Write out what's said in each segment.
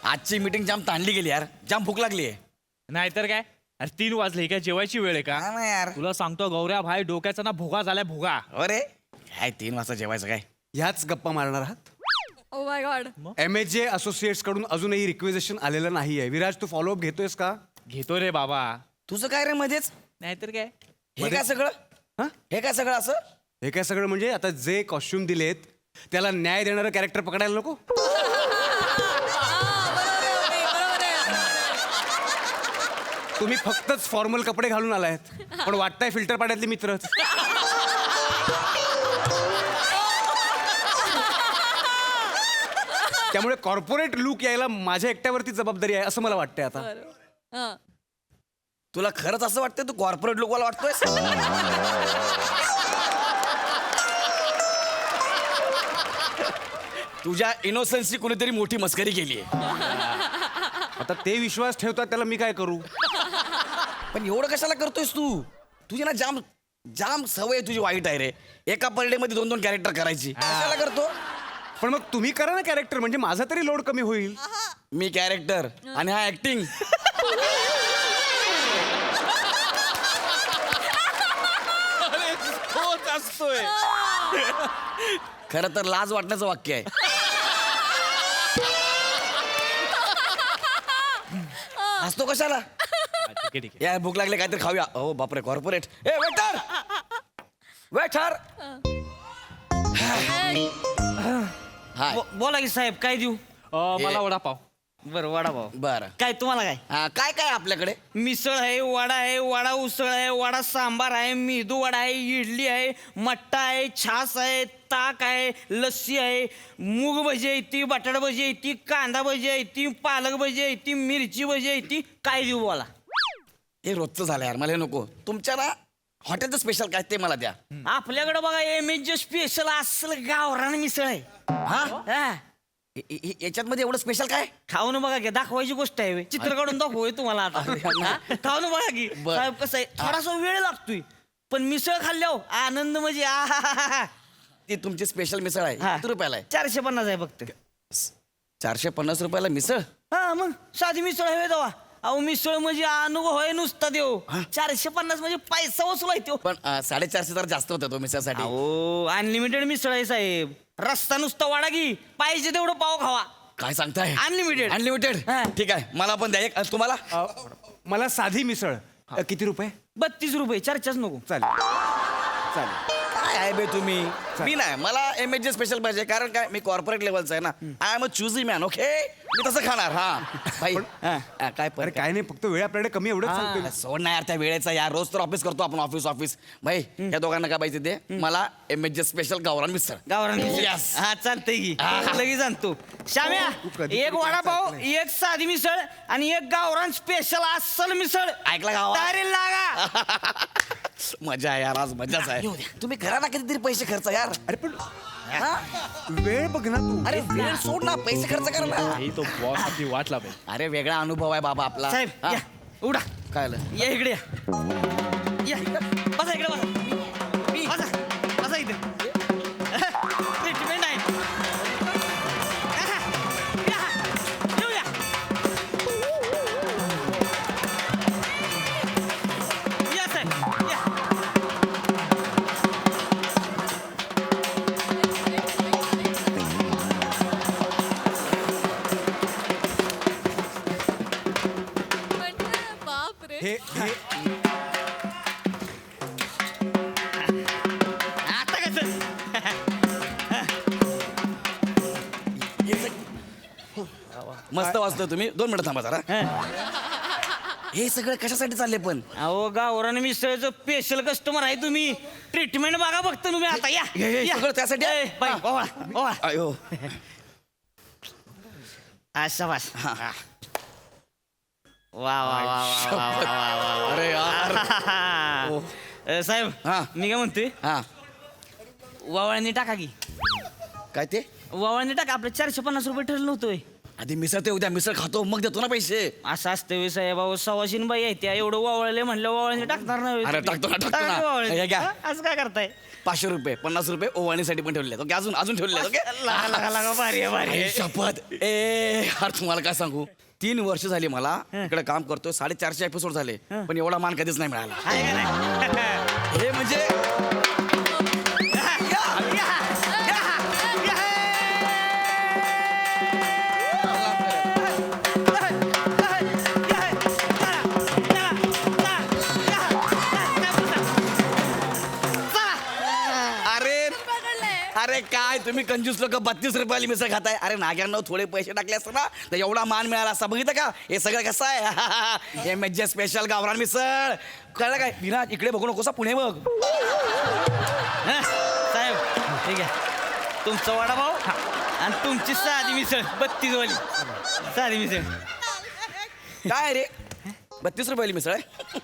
आजची मीटिंग जाम ताणली गेली यार, जाम भूक लागली आहे. नाहीतर काय, अरे 3 वाजले, काय जेवायची वेळ आहे का? हा ना यार. तुला सांगतो गौऱ्या भाई, डोक्याचा ना भुगा झालाय भुगा. अरे काय 3 वाजता जेवायचं काय? ह्याच गप्पा मारणार आहात? Oh my God. MHJ associates कडून अजूनही रिक्वेजेशन आलेलं नाहीये. विराज, तू फॉलोअप घेतोयस का? घेतो रे बाबा. तुझं काय रे मध्येच? नाहीतर काय. हे काय सगळं? हा? हे काय सगळं असं? हे काय सगळं म्हणजे आता जे कॉस्ट्युम दिलेत त्याला न्याय देणारं कॅरेक्टर पकडायला नको? तुम्ही फक्तच फॉर्मल कपडे घालून आलायत, पण वाटताय फिल्टर पाड्यातले मित्रच. त्यामुळे कॉर्पोरेट लुक यायला माझ्या एकट्यावरती जबाबदारी आहे असं मला वाटतंय आता. तुला खरंच असं वाटतं तू कॉर्पोरेट लोकांना वाटतोय? तुझ्या इनोसन्सची कुणीतरी मोठी मस्करी केली आहे. आता ते विश्वास ठेवतात त्याला मी काय करू? पण एवढं कशाला करतोयस तू? तुझी ना जाम जाम सवय तुझी वाईट आहे रे. एका पर डे मध्ये 2-2 कॅरेक्टर करायची. कशाला करतो? पण मग तुम्ही करा ना कॅरेक्टर, म्हणजे माझा तरी लोड कमी होईल. मी कॅरेक्टर आणि हा ऍक्टिंग. तोच असतोय. खरं तर लाज वाटण्याचं वाक्य आहे. हसतो कशाला? ठीक आहे, ठीक आहे. या भूक लागले काहीतरी खाऊया. हो बापरे, कॉर्पोरेट. ए वेटर, वेटर. हाय. बोला की साहेब, काय देऊ? मला वडापाव. बरं, वडापाव. बरं. काय तुम्हाला काय? काय काय आपल्याकडे? मिसळ आहे, वडा आहे, वडा उसळ आहे, वडा सांबार आहे, मेदू वडा आहे, इडली आहे, मट्टा आहे, छास आहे, ताक आहे, लस्सी आहे, मूग भजी आहे ती, बटाटा भजी आहे ती, कांदा भजी आहे ती, पालक भजी आहे ती, मिरची भजी आहे ती. काय देऊ बोला? हे रोजचं झालं यार, मला हे नको. तुमच्या ना हॉटेलचं स्पेशल काय ते मला द्या. आपल्याकडे बघा MHJ स्पेशल असलं गावरान मिसळ आहे. हा? याच्यात मध्ये एवढं स्पेशल काय? खाऊन बघा की, दाखवायची गोष्ट आहे. चित्र काढून दाखवूय तुम्हाला आता. हा? खाऊन बघा की. बरं. साहेब कसं आहे, थोडासा वेळ लागतोय, पण मिसळ खाल्ल्यावर आनंद म्हणजे आहाहाहा. ती तुमची स्पेशल मिसळ आहे. हा. किती रुपयाला आहे? 450 आहे फक्त. 450 रुपयाला मिसळ? हा मग साधी मिसळ हवे दवा. अहो मिसळ म्हणजे अनुभव होय नुसता देव. 450 म्हणजे पैसा वसूल आहे तो. पण 450 जरा जास्त होता तो मिसळसाठी. अहो अनलिमिटेड मिसळ आहे साहेब. रस्ता नुसता वाडा की, पाहिजे तेवढं पाव खावा. काय सांगताय? अनलिमिटेड. अनलिमिटेड. हा. ठीक आहे, मला पण द्या एक. तुम्हाला? मला साधी मिसळ. किती रुपये? 32 रुपये. चर्चाच नको. चालेल चालेल. काय आहे बे तुम्ही? मी नाही, मला MHJ स्पेशल पाहिजे. कारण काय, मी कॉर्पोरेट लेवलचा आहे ना. I am a choosy man. Okay, मी तसं खाणार. हा भाई. काय अरे पण काय नाही, फक्त वेळ आपल्याकडे कमी, एवढंच सांगतोय. अरे सोड ना यार त्या वेळेचा. यार रोज तर ऑफिस करतो आपण, ऑफिस. भाई या दोघांना काय पाहिजे ते? मला MHJ स्पेशल गावरान मिसळ. गावरान मिसळ. Yes. हा चालतंय की. लगेच आणतो. श्याम्या, कधी एक वडापाव, एक साधी मिसळ आणि एक गावरान स्पेशल अस्सल मिसळ. ऐकला गावा? तयारी लागा. मजा आहे यार, आज मजाच आहे. तुम्ही करा ना कितीतरी पैसे खर्च यार. अरे पण हा? वेळ बघ ना तू. अरे वेळ सोड ना, पैसे खर्च कर ना. ही तो बॉस आपली वाट लावेल. अरे वेगळा अनुभव आहे बाबा आपला. साहेब हा? या उडा. काय आलं? या इकडे या. बसा इकडे बसा. बसा इथे. ट्रीटमेंट आहे. येऊ या. या साहेब या. बाप रे. हे आता कसं? मस्त वाचतोय तुम्ही. 2 मिनिटं थांबा जरा. हे सगळं कशासाठी चालले पण? अहो गावरान मिसळचं स्पेशल कस्टमर आहे तुम्ही. ट्रीटमेंट बघा फक्त तुम्ही आता. या हे या. सगळं त्यासाठी आहे? ए, बाई, ओवाळा, ओवाळा. अयो. शाबास. वा वा वा वा वा वा वा. अरे यार. साहेब हा. मी काय म्हणतोय, हा वावळणी टाका की. काय ते? वावळणी टाका. आपलं 450 रुपये ठरलं नव्हतोय. आधी मिसळ ते उद्या मिसळ खातो मग देतो ना पैसे. असं असतं वे साहेब अहो सवाशीन बाई आहे त्या एवढं वावळले म्हणलं वावळले टाकणार नाही अरे, टाकतो ना, टाकतो ना. वावळले. हे घ्या. हा, असं काय करताय 500 रुपये 50 रुपये ओवाळणीसाठी पण ठेवले ओके. अजून ठेवले ओके. लागा लागा लागा भारी आहे, भारी आहे. आई शपथ ए यार तुम्हाला काय सांगू 3 वर्ष झाली मला इकडे काम करतोय 450 एपिसोड झाले पण एवढा मान कधीच नाही मिळाला. आहे का नाही? हे म्हणजे अरे काय तुम्ही कंजूस लोक 32 रुपयाला मिसळ खाताय. अरे नाग्यांना थोडे पैसे टाकले असते ना तर एवढा मान मिळाला असता. बघितलं का हे सगळं कसं आहे MHJ स्पेशल गावरान मिसळ. कळलं काय विराज इकडे बघू नकोसा पुणे बघ. हा, साहेब ठीक आहे तुमचा वडापाव आणि तुमची साधी मिसळ 32 वाली साधी मिसळ. काय रे 32 रुपयाली मिसळ आहे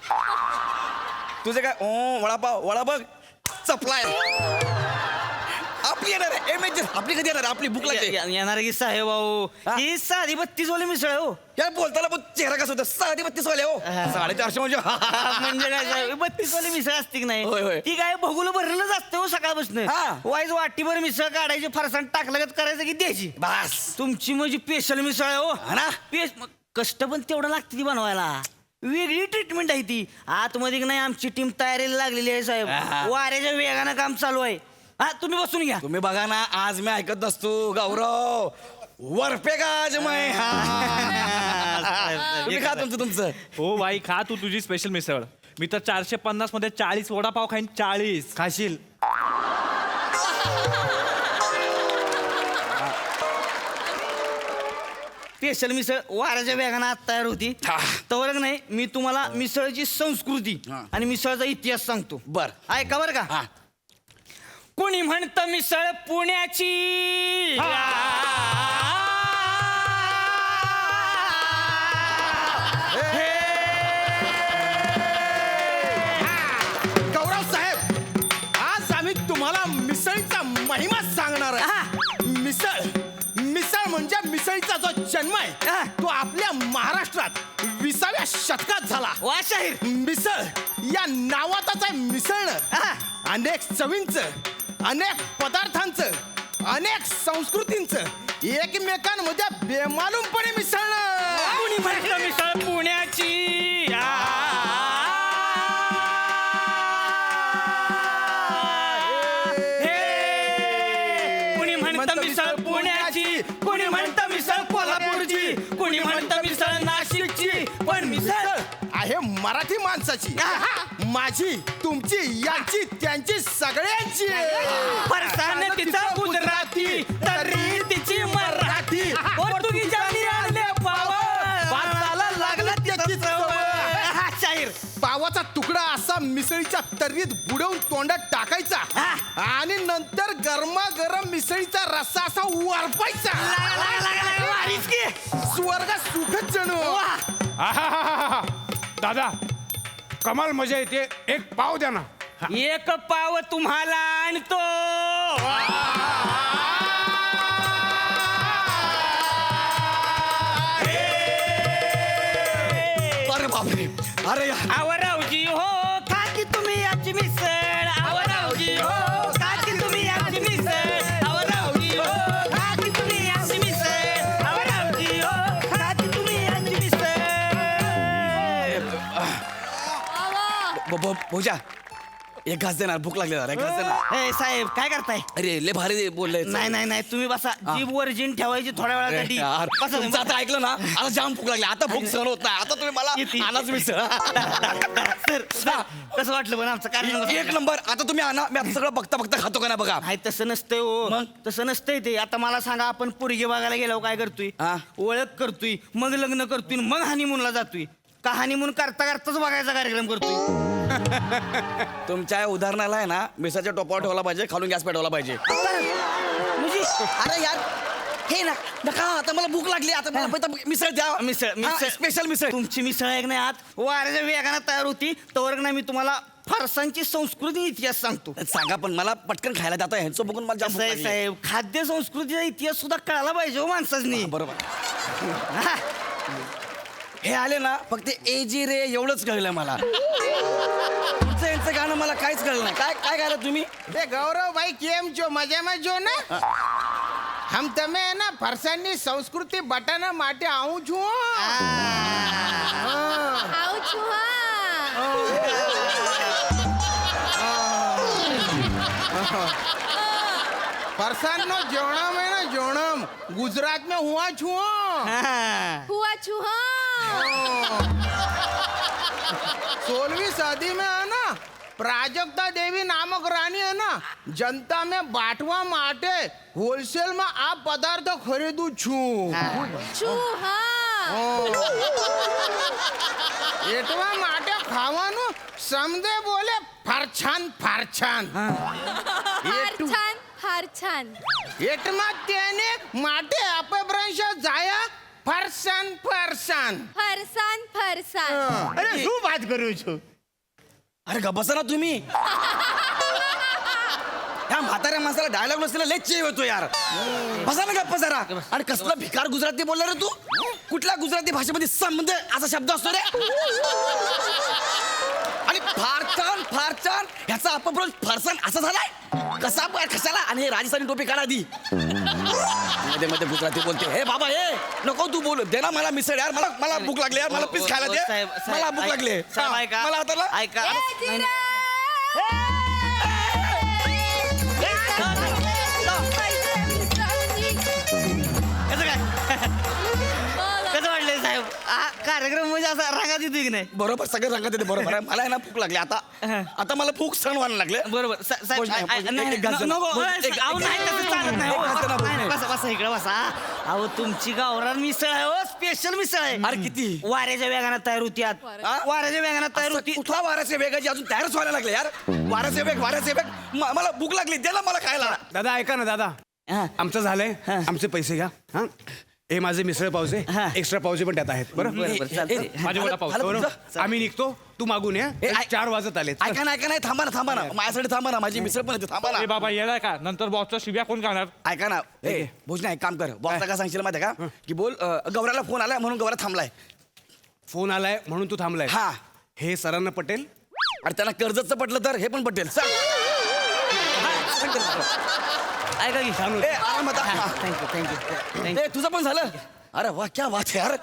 तुझे काय वडापाव वडा बघ चपलाय. आपली येणार आहे MHJ आपली कधी येणार आपली भूक लागते. येणार की साहेब भाऊ हा? ही साधी 32 वाली मिसळ आहे, हो. यार बोलताना पण चेहरा कसं होता 32 वाले हो 450 म्हणजे म्हणजे काय साहेब 32 वाली मिसळ असते की नाही होय, होय. ती काय भगुलं भरलेलंच असते हो सकाळपासून. हा. वाईज वाटीभर मिसळ काढायची फरसाण टाकलं करायचं की द्यायची. बस तुमची म्हणजे स्पेशल मिसळ आहे, हो हा ना? मग कष्ट पण तेवढं लागते ती बनवायला. वेगळी ट्रीटमेंट आहे ती. आतमध्ये की नाही आमची टीम तयारीला लागलेली आहे साहेब. हा. वाऱ्याच्या वेगानं काम चालू आहे. हा तुम्ही बसून घ्या. तुम्ही बघा ना आज मी ऐकत नसतो गौरव वरपे का आज मैं तुम्ही खा तुमचं हो बाई खा तू तुझी स्पेशल मिसळ. मी तर 450 मध्ये 40 वडापाव खाईन 40 खाशील. स्पेशल मिसळ वाऱ्याच्या वेगानं आत तयार होती. हा. तर नाही मी तुम्हाला मिसळची संस्कृती हा. आणि मिसळचा इतिहास सांगतो. बर ऐका बरं का. हा कोणी म्हणतं मिसळ पुण्याची गौरव साहेब आज आम्ही तुम्हाला मिसळीचा महिमा सांगणार आहे. मिसळ म्हणजे मिसळीचा जो जन्म आहे तो आपल्या महाराष्ट्रात 20व्या शतकात झाला. वा शाहीर. मिसळ या नावातच आहे मिसळणं. अनेक चवींचं अनेक पदार्थांचं अनेक संस्कृतींचं एकमेकांमध्ये बेमालूमपणे मिसळणं. कोणी म्हणतं मिसळ पुण्याची कोणी म्हणतं मिसळ पुण्याची कोणी म्हणतं मिसळ कोल्हापूरची कोणी म्हणतं मिसळ नाशिकची पण मिसळ आहे मराठी माणसाची. माझी तुमची यांची त्यांची सगळ्यांची. फरसाण तिचं गुजराती तरी तिची मराठी पोर्तुगीजांनी आणले पाव भाताला लागलं त्याची चव. हा, शाहीर. पावाचा तुकडा असा मिसळीच्या तर्रीत बुडवून तोंडात टाकायचा आणि नंतर गरमागरम मिसळीचा रस्सा असा वारपायचा. वारीच की. स्वर्ग सुखच जणू. आहाहाहा. दादा कमाल मजा येते. एक पाव द्या ना. एक पाव तुम्हाला आणतो. अरे बापरे अरे यार. आवरावजी हो खा की तुम्ही आमची मिसळ. आवरावजी हो खा की तुम्ही आमची मिसळ. आवरावजी हो खा की तुम्ही आमची मिसळ. आवरावजी हो खा की तुम्ही आमची मिसळ. भोजा एक घास देणार भूक लागली जरा एक घास देणार. ए साहेब काय करताय. अरे लय भारी बोलले. नाही तुम्ही बसा. जीभ वर्जिन ठेवायची थोड्या वेळासाठी. बसा तुम्ही. तुमचं आता ऐकलं ना आता जाम भूक लागली आता भूक सहन होत नाही आता तुम्ही मला किती? आणाच मिसळ. सर कसं वाटलं पण आमचं कार्य. एक नंबर आता तुम्ही आणा मी आता सगळं बघता बघता खातो का ना बघा. नाही तसं नसतंय हो. मग? तसं नसतंय ते. आता मला सांगा आपण पोरगी बघायला गेलो काय करतोय. हा. ओळख करतोय मग लग्न करतोय मग हनीमूनला जातोय का हनीमून करता करताच बघायचा कार्यक्रम करतोय. तुमच्या या उदाहरणाला आहे ना मिसळच्या टोपावर ठेवला पाहिजे खालून गॅस पेटवला पाहिजे. म्हणजे अरे यार हे ना नका आता मला भूक लागली आता मला पहिलं मिसळ द्या. मिसळ स्पेशल मिसळ. तुमची मिसळ आहे की नाही आत वाऱ्याच्या वेगानं तयार होती तवर नाही मी तुम्हाला फारसांची संस्कृती इतिहास सांगतो. सांगा पण मला पटकन खायला जाता ह्यांचं बघून मला जाम भूक कसं आहे लागली. साहेब खाद्य संस्कृतीचा इतिहास सुद्धा कळायला पाहिजे हो माणसांनी. बरोबर हे आले ना फक्त एजी रे एवढंच कळलं मला. पुढचं यांचं गाणं मला काहीच कळलं नाही. काय काय गायलं तुम्ही? એ ગૌરવભાઈ કેમ છો મજામાં છો ને હમ તમે એના ફરસાણની સંસ્કૃતિ બટાના માટે આવું છું આવું છું હા ફરસાણનો જોણમ હે ને જોણમ ગુજરાતમાં હુઆ છું હુઆ છું હા 16वीं सदी में है ना प्राजक्ता देवी नामक रानी है ना जनता में बांटवा माटे होलसेल में आ पदार्थ खरीदू छू છું હા एटवा माटे खावानु समदे बोले फरछान फरछान હારછાન હારછાન एटमा तेने माटे आपे ब्रंश जाया फरसान फरसान ફરસાન ફરસાન अरे શું વાત કરું છું अरे ग बसा ना तुम्ही. ह्या म्हाताऱ्या माणसाला डायलॉग नसलेला लय चेव होतो यार. बसा ना गप्पा जरा. आणि कसला भिकार गुजराती बोलला रे तू? कुठल्या गुजराती भाषेमध्ये संबंध असा शब्द असतो रे? आणि फारछान फारछान ह्याचा अपभ्रंश फरसान असा झालाय कसा कशाला. आणि हे राजस्थानी टोपी काढा आधी. मध्ये मध्ये गुजराती बोलते. हे बाबा हे नको तू बोल दे ना मला मिसळ यार. मला मला भूक लागली यार. मला पीस खायला दे. मला भूक लागली. साहेब ऐका मला आता ना ऐका એ જીરા कसं काय कसं वाटलंय साहेब हा कार्यक्रम म्हणजे असा रागात येतोय की नाही बरोबर सगळं रंगात येते बरोबर आहे. मला आहे ना भूक लागली आता. आता मला भूक सण व्हायला लागले. बरोबर साहेब भोज नाही, भोज नाही. एक घास दे ना. नको भोज, अहो, एक- नाही तसं चालत नाही हो. एक घास दे ना, भोज नाही, नाही. बसा बसा इकडे बसा अहो तुमची गावरान मिसळ आहे हो स्पेशल मिसळ आहे अरे किती वाऱ्याच्या वेगानं तयार होती आत हा? वाऱ्याच्या वेगानं तयार असं होती कुठला वाऱ्याचे वेगाची अजून तयारच व्हायला लागले यार. वाऱ्याचे वेग मला भूक लागली दे ना मला खायला. दादा ऐका ना दादा हा. आमचं झालंय आमचे पैसे घ्या हा हे माझे मिसळ पावचे हा. एक्स्ट्रा पावचे पण त्यात आहेत बरं बरं, ए, चालतंय. ए, माझे झालं- वडापाव. झालं बरं? तुमचं? आम्ही निघतो तू मागून या ए, ऐ- 4 वाजत आले ऐका ना थांबा ना माझ्यासाठी थांबा ना. माझी मिसळ पण येते थांबा ए ना. बाबा येणार का नंतर बॉसचा शिव्या कोण खाणार? ऐका ना ए भोजना एक काम कर बॉसला काय सांगशील माहिती आहे का की बोल गौराला फोन आलाय म्हणून गौरा थांबलाय. फोन आलाय म्हणून तू थांबलाय हा हे सरांना पटेल आणि त्यांना कर्जतचं पटलं तर हे पण पटेल. चल. ऐका की ए, आरामात आ. थँक्यू ए तुझं पण झालं. अरे वा क्या बात आहे यार.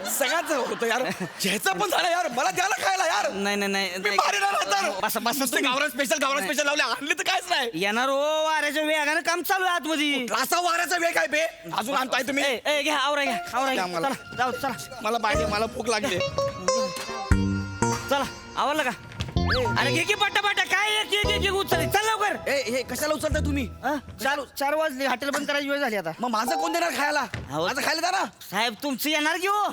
सगळ्यांचं होतं यार. ह्याचं पण झालं यार. मला द्यायला खायला यार. नाही नाही मी नाही मारेन तर. बसा बसा नुसते गावरान स्पेशल लावले आणले तर काहीच नाही. येणार हो वाऱ्याच्या वेगानं काम चालू आहे आतमध्ये रासा वाऱ्याचा वेग आहे बे. अजून आणताय तुम्ही. ए, ए, घ्या आवरा घ्या द्या मला. चला जाऊ चला मला पाहिजे मला भूक लागली. चला आवरलं का अरे घे की पट्टा काय एक उचल चल लवकर ए हे कशाला उचलता तुम्ही? हा? 4 वाजले हॉटेल बंद करायची वेळ झाली आता मग माझं कोण देणार खायला? माझं खायला द्या ना. साहेब तुमचं येणार की हो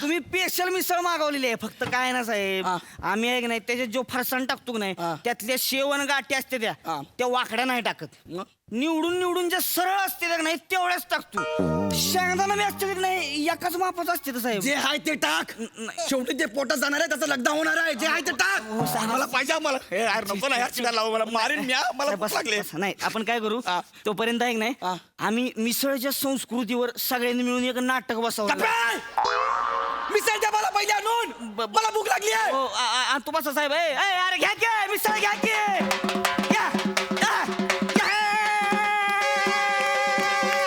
तुम्ही स्पेशल मिसळ मागवलेली आहे फक्त काय ना साहेब हा. आम्ही आहे की नाही त्याच्यात जो फरसाण टाकतो की नाही हा. त्यातल्या शेवण गाठी असते हा. त्या वाकड्या नाही टाकत मग? निवडून ज्या सरळ असते त्या की नाही तेवढ्याच टाकतो शेंगदाणा बी असते की नाही एकाच मापाच असते साहेब जे आहे ते टाक. नाही. शेवटी ते पोटात जाणार आहे त्याचं लग्न होणार आहे. जे आहे ते टाक. मला पाहिजे मला हे यार नको ना यार शिकायला लावू मला मारीन मी हा. मला साहेब, भूक बस- लागली. बस. नाही आपण काय करू हा. तोपर्यंत आहे की नाही हा. आम्ही मिसळच्या संस्कृतीवर सगळ्यांनी मिळून एक नाटक बसवलं कपडे! मिसळ द्या मला पहिले आणून. मला भूक लागली आहे. हो तू बसा साहेब अरे घ्या की मिसळ घ्या की घ्या. घ्या.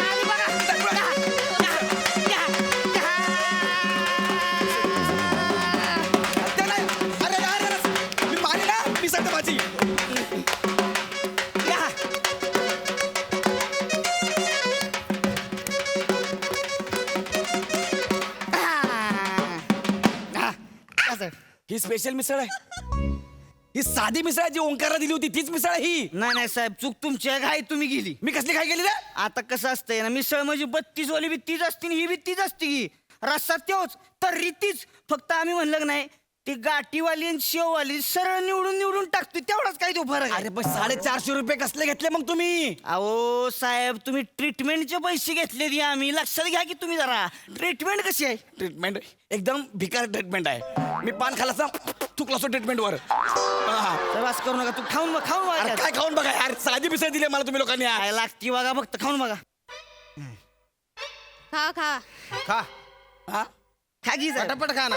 आली बघा. घ्या. ते नाही. अरे यार मी मारीन ना मिसळ द्या माझी. घ्या. असं. ही स्पेशल मिसळ आहे. ही साधी मिसळ आहे जी ओंकारला दिली होती तीच मिसळ आहे ही. नाही साहेब चूक तुमची आहे घाई तुम्ही गेली मी कसली काय केली रे? आता कसं असतंय ना मिसळ म्हणजे 32 वाली बी तीच असते आणि ही बी तीच असते की रस्सा त्योच तर रीतीच फक्त आम्ही म्हणलं की नाही ती गाठीवाली आणि शेववाली सरळ निवडून टाकतो तेवढाच काही तो फरक आहे अरे पण 450 रुपये कसले घेतले मग तुम्ही? अहो साहेब तुम्ही ट्रीटमेंटचे पैसे घेतले ती आम्ही लक्षात घ्या की तुम्ही जरा ट्रीटमेंट कशी आहे ट्रीटमेंट एकदम भिकार ट्रीटमेंट आहे. मी पान खाला थुकला असतो ट्रीटमेंटवर. हा. तर असं करू नका तू खाऊन अरे बघा काय खाऊन बघा यार साधी मिसळ दिली मला तुम्ही लोकांनी यार. काय लागती बघा फक्त खाऊन बघा खा खा खा हा खा की जरा. पटापट खा ना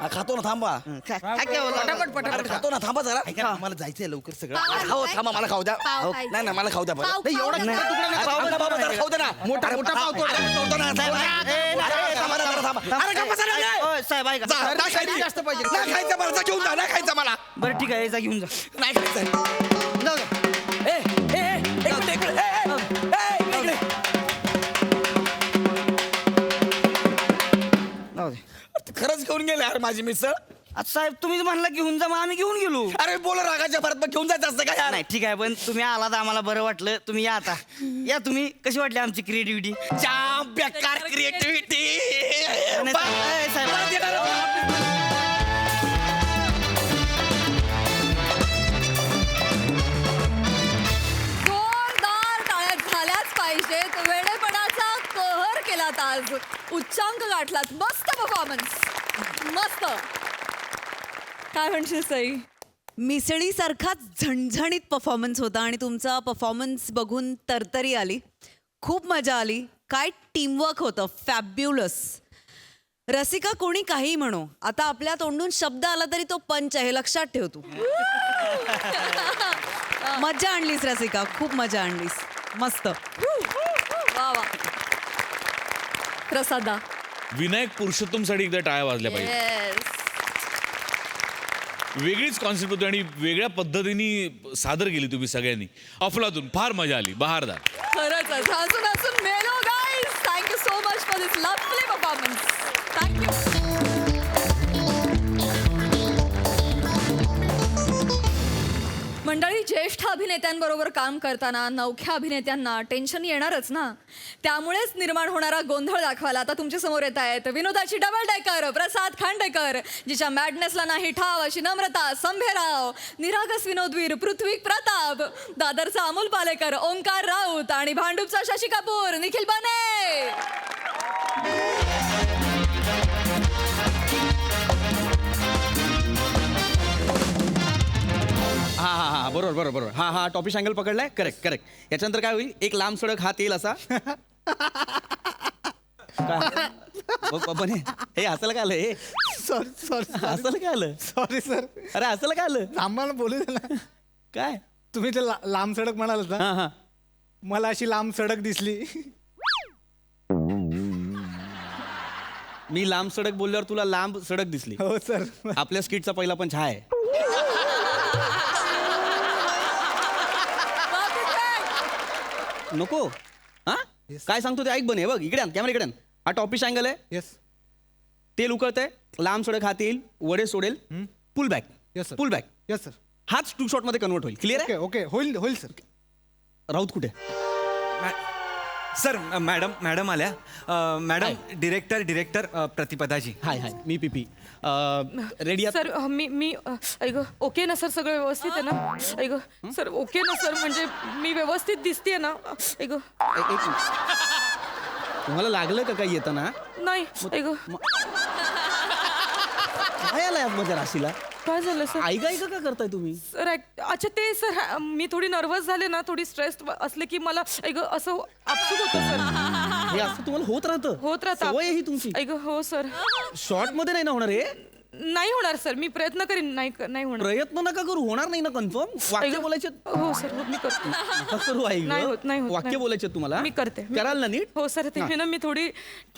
हा, खातो ना थांबा खा की बोला. अरे, खातो ना थांबा जरा ऐका ना, मला जायचंय लवकर सगळं पाव खाऊ थांबा मला खाऊ द्या पाव हो, खायचा. नाही नाही मला खाऊ द्या बरं. पाव नाही, एवढा खाऊ नाही, द्या. तुकडा नाही, थांबा, बाबा, जरा खाऊ दे ना मोठा पाव तोड. अरे, तोडतो ना, साहेब. अरे, थांबा ना, जरा थांबा. अरे, गप्प बसा ना, नाही. ओय, साहेब ऐका. जा, नाही खायचं. जास्त पाहिजे. नाही खायचं मला, जा, घेऊन जा, नाही खायचं मला बरं ठीक आहे जा घेऊन जा. नाही खायचं जाऊ दे. एक मिनिट, एक मिनिट. इकडे. जाऊ दे. खरंच घेऊन गेले यार माझी मिसळ आता साहेब तुम्हीच म्हणला घेऊन जा मग आम्ही घेऊन गेलो. अरे बोल रागाच्या भरात मग घेऊन जायचं असतं का यार नाही ठीक आहे पण तुम्ही आलात आम्हाला बरं वाटलं. तुम्ही या आता या तुम्ही. कशी वाटली आमची क्रिएटिव्हिटी? जाम बेकार क्रिएटिव्हिटी जोरदार टाळ्या झाल्याच पाहिजेत. वेडेपणाचा कहर केलात आज. उच्चांक गाठलात. मस्त परफॉर्मन्स. मस्त. काय म्हणशील सई? मिसळीसारखाच झणझणीत परफॉर्मन्स होता आणि तुमचा परफॉर्मन्स बघून तरतरी आली. खूप मजा आली. काय टीमवर्क होतं. फॅब्युलस. रसिका कोणी काही म्हणो, आता आपल्या तोंडून शब्द आला तरी तो पंच आहे, लक्षात ठेव तू. मजा आणलीस रसिका, खूप मजा आणलीस. मस्त. वा वा. प्रसादा. विनायक पुरुषोत्तमसाठी एकदा टाळ्या वाजल्या पाहिजे. येस. वेगळीच कॉन्सेप्ट होती आणि वेगळ्या पद्धतीने सादर केली तुम्ही सगळ्यांनी. अफलातून फार मजा आली. बहारदार. खरंच आहे. हसून हसून मेलो guys. Thank you so much for this lovely performance. Thank you. मंडळी, ज्येष्ठ अभिनेत्यांबरोबर काम करताना नवख्या अभिनेत्यांना टेन्शन येणारच ना. त्यामुळेच निर्माण होणारा गोंधळ दाखवायला आता तुमच्या समोर येत आहेत विनोदाची डबल डेकर प्रसाद खांडेकर, जिच्या मॅडनेसला नाही ठाव अशी नम्रता संभेराव, निरागस विनोदवीर पृथ्वी प्रताप, दादरचा अमोल पालेकर ओंकार राऊत आणि भांडूपचा शशी कपूर निखिल बने. हा बरोबर हा टॉपिश अँगल पकडलाय. करेक्ट याच्यानंतर काय होईल, एक लांब सडक हात येईल असा. बने हे असलं काय आलं हे? सॉरी असलं काय आलं? Sorry sir. अरे असलं काय आलं? आम्हाला बोलू दे ना. काय? तुम्ही ते लांब सडक म्हणाल ना, हा मला अशी लांब सडक दिसली. मी लांब सडक बोलल्यावर तुला लांब सडक दिसली. हो सर. आपल्या स्किटचा पहिला पण छा आहे. नको हा काय सांगतो ते ऐक. बने बघ इकडे आण, कॅमेरा इकडे आण. हा टॉपिश अँगल आहे. येस तेल उकळतंय, लांब सडक हात येईल, वडे सोडेल, pull back. Yes, sir. Pull back. Yes sir. हाच टू शॉट मध्ये कन्वर्ट होईल. क्लिअर आहे? ओके होईल सर. राऊत कुठे? सर मॅडम आल्या. Madam director Pratipada ji. हाय मी पीपी रेडी. सर मी ऐक ओके ना सर, सगळं व्यवस्थित आहे ना? ऐक सर ओके ना सर, म्हणजे मी व्यवस्थित दिसतेय ना? ऐक तुम्हाला लागलं का काही येताना? नाही. ऐक काय आलाय मध्ये राशीला? काय झालं सर? ऐका का करताय तुम्ही? सर अच्छा ते सर मी थोडी नर्वस झाले ना, थोडी स्ट्रेस असले की मला ऐक असं आपसूक होतं सर. हे असं तुम्हाला होत राहतं? होत राहतं. सवय आहे ही तुमची. ऐक हो सर. शॉर्ट मध्ये नाही ना होणार हे? नाही होणार सर, मी प्रयत्न करीन. नाही होणार. प्रयत्न नका करू, होणार नाही ना कन्फर्म. वाक्य बोलायचे हो सर हो, मी करते. नका करू. ऐक नाही होत, नाही होत, वाक्य नाही. बोलायचे तुम्हाला. मी करते. कराल ना नीट? हो सर. ते ना मी थोडी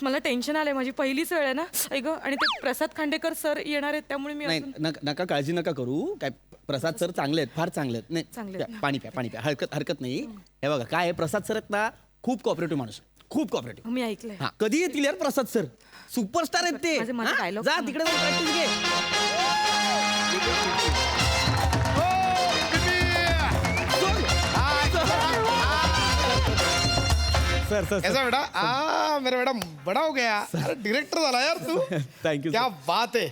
मला टेन्शन आलंय, माझी पहिलीच वेळ आहे ना. ऐक आणि ते प्रसाद खांडेकर सर येणार आहेत त्यामुळे मी नाही अजून- नका काळजी नका करू. काय प्रसाद सर चांगले आहेत, फार चांगले आहेत. नाही चांगले प्या, आहेत. पाणी प्या. हरकत नाही. हे बघा काय आहे, प्रसाद सर आहेत ना खूप कॉपरेटिव्ह माणूस, खूप कॉपरेटिव्ह. मी ऐकलंय. हा कधी येतील यार प्रसाद सर? सुपरस्टार आहेत ते. माझे हा? dialogue जा सांग. तिकडे जाऊन practice घे. सर ऐसा बेटा मेरा बेटा बड़ा हो गया. अरे डायरेक्टर झाला यार तू. थँक्यू. क्या बात है.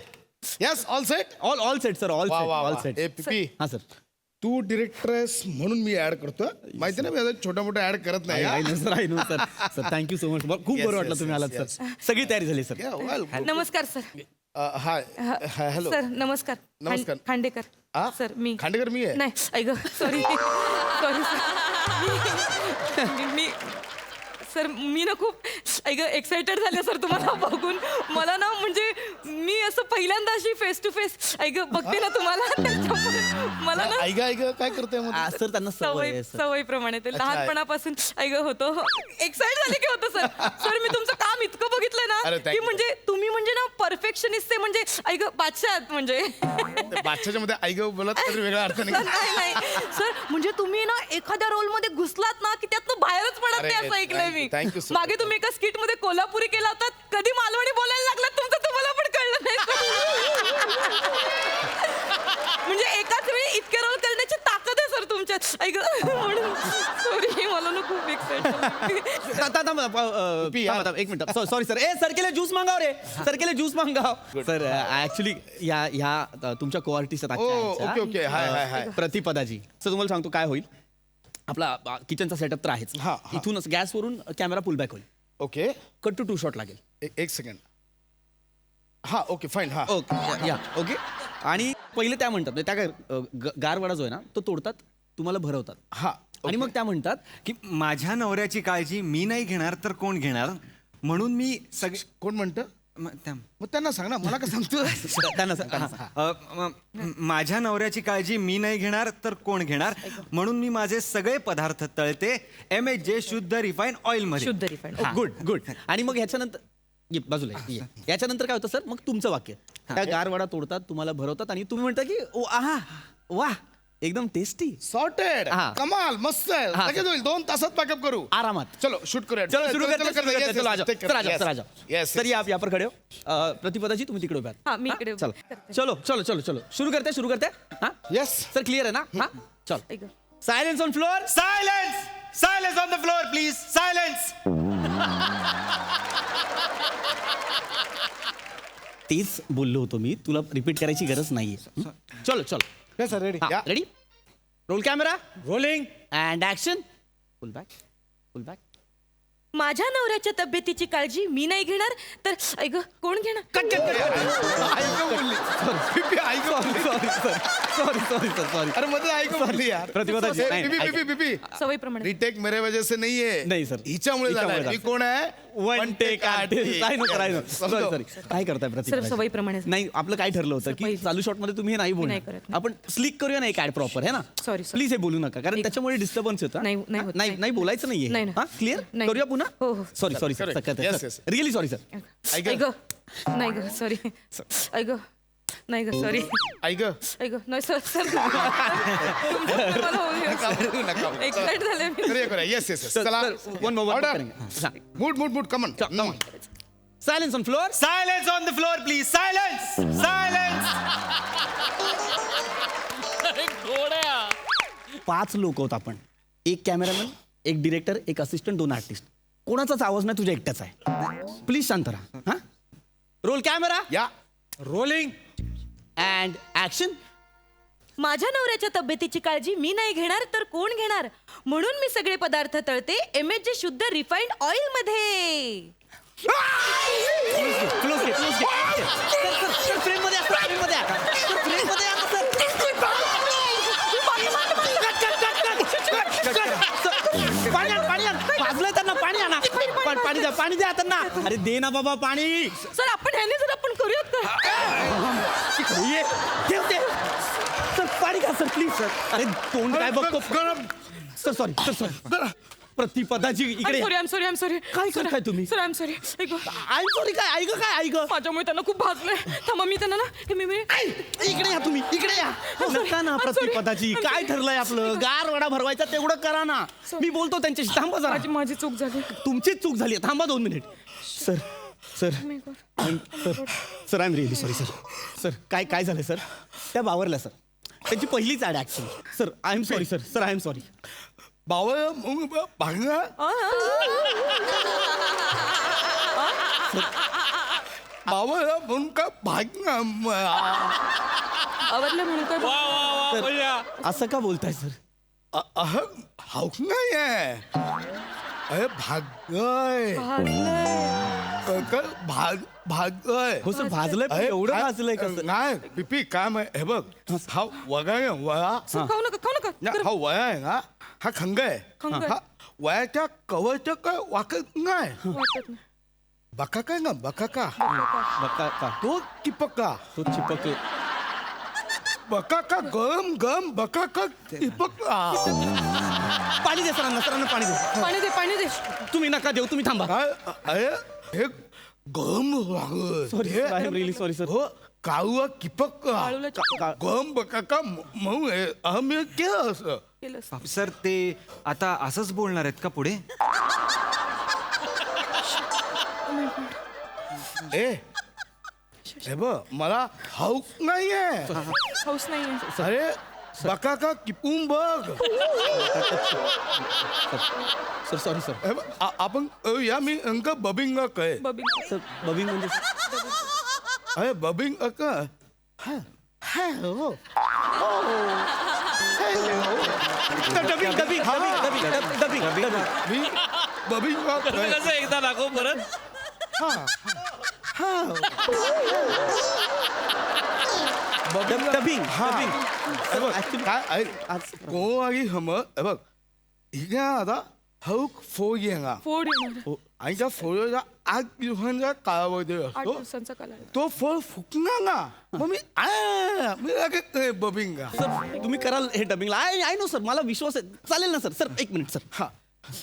Yes all set. All set sir. All set. All set. A PP हा सर. तू डिरेक्टरेस म्हणून मी ऍड करतो. माहिती ना मी आता छोट्या मोठ्या ऍड करत नाही. I know sir. Sir thank you so much. खूप Yes, बरं वाटलं yes, तुम्ही yes, आलात सर. सगळी तयारी झाली सर. नमस्कार सर. Hi hello. सर नमस्कार. नमस्कार. खांडेकर आ? सर. मी खांडेकर मी आहे. नाही ऐक सॉरी सॉरी सर. मी सर मी ना खूप एक्साइटेड झाले सर तुम्हाला बघून. मला ना म्हणजे मी असं पहिल्यांदा अशी फेस टू फेस बघते ना तुम्हाला त्याच्यामुळे मला ना ऐक काय करते सर त्यांना सवयीप्रमाणे ते लहानपणापासून होतो. एक्साइट झाले की होतं सर. सर मी तुमचं काम इतकं बघितलंय ना अरे, thank की you. म्हणजे तुम्ही म्हणजे ना परफेक्शनिस्ट म्हणजे बादशाह आहात म्हणजे. बादशाच्या मध्ये ऐक बोलत काहीतरी वेगळा अर्थ नाही. नाही सर म्हणजे तुम्ही ना एखाद्या रोल मध्ये घुसलात ना की त्यातनं बाहेरच पडत अरे, नाही असं ऐकलंय मी. thank you so मागे तुम्ही एका स्किट मध्ये कोल्हापुरी केला होता. कधी मालवणी बोलायला लागलात तुमचं तुम्हाला पण कळलं नाही. म्हणजे एकाच वेळी इतके रोल करण्याची ताकद आहे सर तुमच्यात. ऐक म्हणून सॉरी मला ना खूप एक्साइट एक मिनिट सॉरी सर. सर केले ज्यूस मांगाव रे. सर केले ज्यूस मांगाव. सर ऍक्च्युली ह्या तुमच्या co artist okay okay hi Pratipada ji. Sir तुम्हाला सांगतो काय होईल. आपला किचनचा सेटअप तर आहेच. हा. इथूनच गॅसवरून कॅमेरा पुलबॅक होईल. ओके कट टू 2 शॉट लागेल. एक सेकंड. हा ओके फाईन हा ओके या ओके. आणि पहिले त्या म्हणतात म्हणजे त्या काय गारवाडा जो आहे ना तो तोडतात तुम्हाला भरवतात. हा आणि मग त्या म्हणतात की माझ्या नवऱ्याची काळजी मी नाही घेणार तर कोण घेणार, म्हणून मी सगळे कोण म्हणतं म- मग त्यांना सांग ना मला काय सांगतो. त्यांना सांग. माझ्या नवऱ्याची काळजी मी नाही घेणार तर कोण घेणार, म्हणून मी माझे सगळे पदार्थ तळते MHJ शुद्ध रिफाईन ऑइल मध्ये. शुद्ध रिफाईंड. Good good. आणि मग ह्याच्यानंतर ये, बाजूला ये. याच्यानंतर काय होतं सर मग तुमचं वाक्य त्या गारवाडा तोडतात तुम्हाला भरवतात आणि तुम्ही म्हणता की ओ आहा वा एकदम टेस्टी सॉर्टेड हा. कमाल मस्त आहे. हा, लगेच होईल 2 तासात पॅकअप करू. आरामात. चलो शूट करूया. चलो शुरू करते Yes, चलो yes, आ जाओ take care. सर आ जाओ Yes. सर आ जाओ. Yes, sir yes. आप यहाँ पर खड़े हो. प्रतिपदाजी तुम्ही तिकडे उभे हा, मी इकडे आहात. चलो करते. चलो चलो चलो चलो शुरू करते हाँ Yes. सर क्लियर है ना. हाँ चलो ऐक. Silence on floor. Silence on the floor please. Silence. तेच बोललो होतो मी तुला रिपीट करायची गरज नाहीये. चलो चलो sir ready ready roll camera rolling. And action. Full back. माझ्या नवऱ्याच्या तब्येतीची काळजी मी नाही घेणार तर ऐक कोण घेणार. सॉरी अरे मध्ये ऐक बोलली यार. प्रतिपदाजी, ए, नाही, बीबी, ऐका. बीबी, बीबी. सवयीप्रमाणे. रिटेक मेरे वजह से नहीं है. नहीं, सर. हिच्यामुळे झाला. हिच्यामुळे ही झालं. कोण आहे one take artist. I know, sir, I know. समजो. Sorry. काय करताय सर प्रतिपदाजी? सवयीप्रमाणे. नाही आपलं काय ठरलं होतं की पहिलं. चालू शॉट मध्ये तुम्ही हे नाही नाही बोलणार. करत. आपण स्लिक करूया ना एक ऍड प्रॉपर है ना. Sorry, sir. प्लीज हे बोलू नका कारण त्याच्यामुळे डिस्टर्बन्स होतं. नाही, नाही होत, नाही नाही. नाही बोलायचं नाहीये. नाही, नाही. हा क्लिअर नाही. करूया पुन्हा. हो, हो. Sorry sorry sir Yes, yes. Really sorry sir. ऐक ऐक नाही ग सॉरी. ऐक नाही ग सॉरी. ऐक ऐक नाही सर सर एक्साइट झाले मी. करूया येस येस चला one more mood come on silence on floor. Silence on the floor please. Silence. Silence. 5 लोक आहोत आपण. एक कॅमेरामॅन एक डिरेक्टर एक असिस्टंट 2 आर्टिस्ट. कोणाचाच आवाज नाही तुझ्या एकट्याचा आहे. प्लीज शांत राहा. हा रोल कॅमेरा या रोलिंग. And action. माझ्या नवऱ्याच्या तब्येतीची काळजी मी नाही घेणार तर कोण घेणार, म्हणून मी सगळे पदार्थ तळते MHJ शुद्ध रिफाईंड ऑइल मध्ये. क्लोज घे सर फ्रेम मध्ये फ्रेम मध्ये फ्रेम मध्ये पाणी वाजलंय त्यांना. पाणी द्या त्यांना. अरे दे ना बाबा पाणी. सर आपण ह्याने जर आपण करूयात का. ये ठेवते सर पाणी घ्या सर प्लीज सर. अरे तोंड काय बघतो सर. सॉरी प्रतिपदाजी इकडे आय एम सॉरी काय करताय तुम्ही? Sir I am sorry. ऐक आय सॉरी काय ऐक माझ्यामुळे त्यांना खूप भाजलंय. थांबा मी त्यांना ना मी इकडे या तुम्ही इकडे या. नका ना I'm sorry. प्रतिपदाजी काय ठरलंय आपलं. गारवाडा भरवायचा तेवढं करा ना. मी बोलतो त्यांच्याशी. थांबा जरा. माझी चूक झाली. तुमचीच चूक झाली. थांबा 2 minute. Sir I am really sorry sir. काय झालं सर. त्या बावरल्या सर. त्यांची पहिलीच ad action. Sir I am sorry sir I am sorry. बावळ भांगा बावळ म्हणून का भांगा आवडलं म्हणून काय. असं का बोलताय सर. हाऊक नाही आहे. अरे भागय भागय हो सर भाजलंय पण एवढं भाजलंय कसं. नाही पिपी काय हे बघ हा वगा आहे वळा खाऊ नका हा वया आहे ना. हा खंग आहे. खंग आहे. हा वयाच्या कवळच्या काय वाकत नाही वाटत नाही. बकाका ना बकाका बका तो चिपका तो चिपक बकाका गरम गरम बकाका चिपका पाणी दे सरांना पाणी दे पाणी दे तुम्ही नका देऊ तुम्ही थांबा काय अरे हे गरम रिली सॉरी सर हो काळूला चिपका काळूला चिपका. गरम बकाका म्हणून आम्ही केलं असं केलं सर ते आता असंच बोलणार आहेत का पुढे हे बघ मला हाऊस नाहीये हाऊस नाही अरे बकाका किपून बघ सर सॉरी सर हे बघ, आपण या मी अंक बबिंग काय बबी सर बबिंग म्हणजे अरे बबिंग अक डबिंग डबिंग डबिंग डबिंग मी बबिंग कसं एकदा दाखव परत डबिंग काय कोणी हम हे बघ इथे आता हाऊक फो येणार फोड येणार आणि त्या फळाचा 8 दिवसांचा कालावधी 8 असतो दिवसांचा काल आहे. तो फळ फुकणार ना मग मी लगेच बबिंगा तुम्ही कराल हे डबिंगला आय नो सर मला विश्वास आहे चालेल ना सर एक मिनिट सर हा